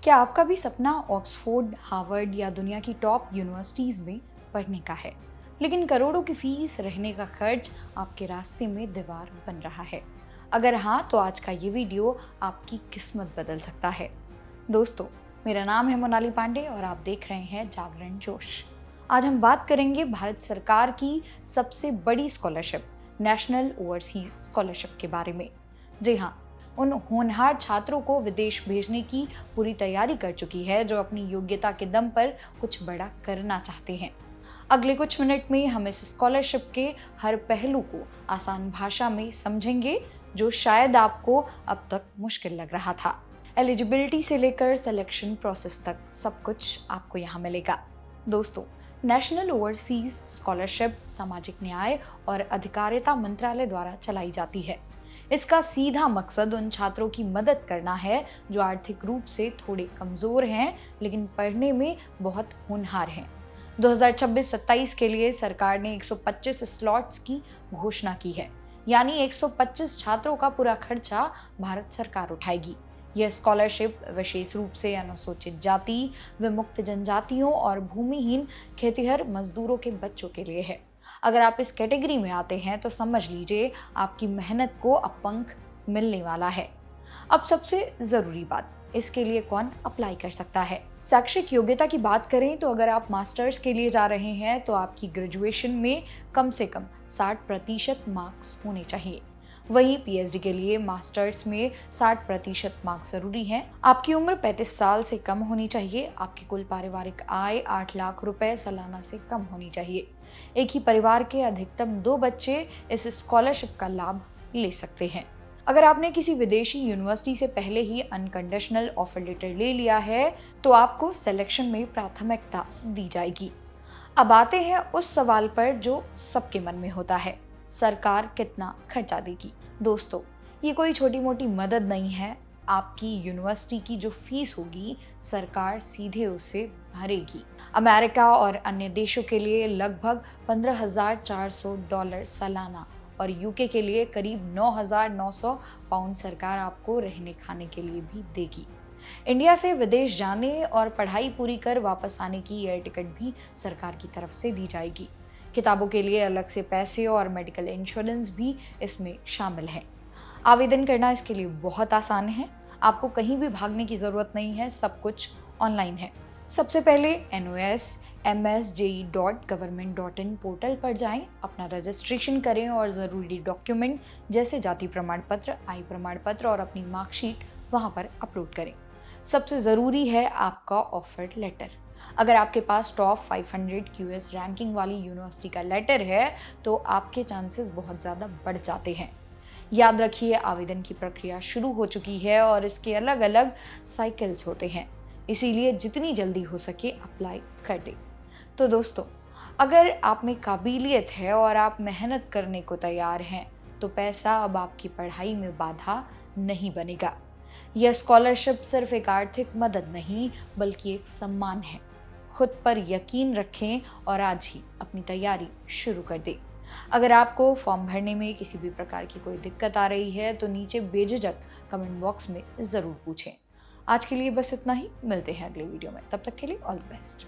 क्या आपका भी सपना ऑक्सफोर्ड, हार्वर्ड या दुनिया की टॉप यूनिवर्सिटीज में पढ़ने का है, लेकिन करोड़ों की फीस, रहने का खर्च आपके रास्ते में दीवार बन रहा है? अगर हाँ, तो आज का ये वीडियो आपकी किस्मत बदल सकता है। दोस्तों, मेरा नाम है मोनाली पांडे और आप देख रहे हैं जागरण जोश। आज हम बात करेंगे भारत सरकार की सबसे बड़ी स्कॉलरशिप, नेशनल ओवरसीज स्कॉलरशिप के बारे में। जी हाँ, उन होनहार छात्रों को विदेश भेजने की पूरी तैयारी कर चुकी है जो अपनी योग्यता के दम पर कुछ बड़ा करना चाहते हैं। अगले कुछ मिनट में हम इस स्कॉलरशिप के हर पहलू को आसान भाषा में समझेंगे, जो शायद आपको अब तक मुश्किल लग रहा था। एलिजिबिलिटी से लेकर सिलेक्शन प्रोसेस तक सब कुछ आपको यहाँ मिलेगा। दोस्तों, नेशनल ओवरसीज स्कॉलरशिप सामाजिक न्याय और अधिकारिता मंत्रालय द्वारा चलाई जाती है। इसका सीधा मकसद उन छात्रों की मदद करना है जो आर्थिक रूप से थोड़े कमजोर हैं लेकिन पढ़ने में बहुत होनहार हैं। 2026-27 के लिए सरकार ने 125 स्लॉट्स की घोषणा की है, यानी 125 छात्रों का पूरा खर्चा भारत सरकार उठाएगी। यह स्कॉलरशिप विशेष रूप से अनुसूचित जाति, विमुक्त जनजातियों और भूमिहीन खेतिहर मजदूरों के बच्चों के लिए है। अगर आप इस कैटेगरी में आते हैं तो समझ लीजिए आपकी मेहनत को अब पंख मिलने वाला है। अब सबसे जरूरी बात, इसके लिए कौन अप्लाई कर सकता है? शैक्षिक योग्यता की बात करें तो अगर आप मास्टर्स के लिए जा रहे हैं तो आपकी ग्रेजुएशन में कम से कम 60% मार्क्स होने चाहिए। वहीं पीएचडी के लिए मास्टर्स में 60% मार्क्स जरूरी हैं। आपकी उम्र 35 साल से कम होनी चाहिए। आपकी कुल पारिवारिक आय 8 लाख रुपए सालाना से कम होनी चाहिए। एक ही परिवार के अधिकतम 2 बच्चे इस स्कॉलरशिप का लाभ ले सकते हैं। अगर आपने किसी विदेशी यूनिवर्सिटी से पहले ही अनकंडीशनल ऑफर लेटर ले लिया है तो आपको सिलेक्शन में प्राथमिकता दी जाएगी। अब आते हैं उस सवाल पर जो सबके मन में होता है, सरकार कितना खर्चा देगी? दोस्तों, ये कोई छोटी मोटी मदद नहीं है। आपकी यूनिवर्सिटी की जो फीस होगी सरकार सीधे उसे भरेगी। अमेरिका और अन्य देशों के लिए लगभग $15,400 सालाना और यूके के लिए करीब 9,900 पाउंड सरकार आपको रहने खाने के लिए भी देगी। इंडिया से विदेश जाने और पढ़ाई पूरी कर वापस आने की एयर टिकट भी सरकार की तरफ से दी जाएगी। किताबों के लिए अलग से पैसे और मेडिकल इंश्योरेंस भी इसमें शामिल है। आवेदन करना इसके लिए बहुत आसान है। आपको कहीं भी भागने की जरूरत नहीं है, सब कुछ ऑनलाइन है। सबसे पहले nos.msje.government.in पोर्टल पर जाएं, अपना रजिस्ट्रेशन करें और ज़रूरी डॉक्यूमेंट जैसे जाति प्रमाण पत्र, आय प्रमाण पत्र और अपनी मार्कशीट वहां पर अपलोड करें। सबसे ज़रूरी है आपका ऑफर लेटर। अगर आपके पास टॉप 500 QS रैंकिंग वाली यूनिवर्सिटी का लेटर है तो आपके चांसेस बहुत ज़्यादा बढ़ जाते हैं। याद रखिए, आवेदन की प्रक्रिया शुरू हो चुकी है और इसके अलग अलग साइकिल्स होते हैं, इसीलिए जितनी जल्दी हो सके अप्लाई कर दें। तो दोस्तों, अगर आप में काबिलियत है और आप मेहनत करने को तैयार हैं तो पैसा अब आपकी पढ़ाई में बाधा नहीं बनेगा। यह स्कॉलरशिप सिर्फ एक आर्थिक मदद नहीं बल्कि एक सम्मान है। खुद पर यकीन रखें और आज ही अपनी तैयारी शुरू कर दें। अगर आपको फॉर्म भरने में किसी भी प्रकार की कोई दिक्कत आ रही है तो नीचे बेझिझक कमेंट बॉक्स में ज़रूर पूछें। आज के लिए बस इतना ही। मिलते हैं अगले वीडियो में, तब तक के लिए ऑल द बेस्ट।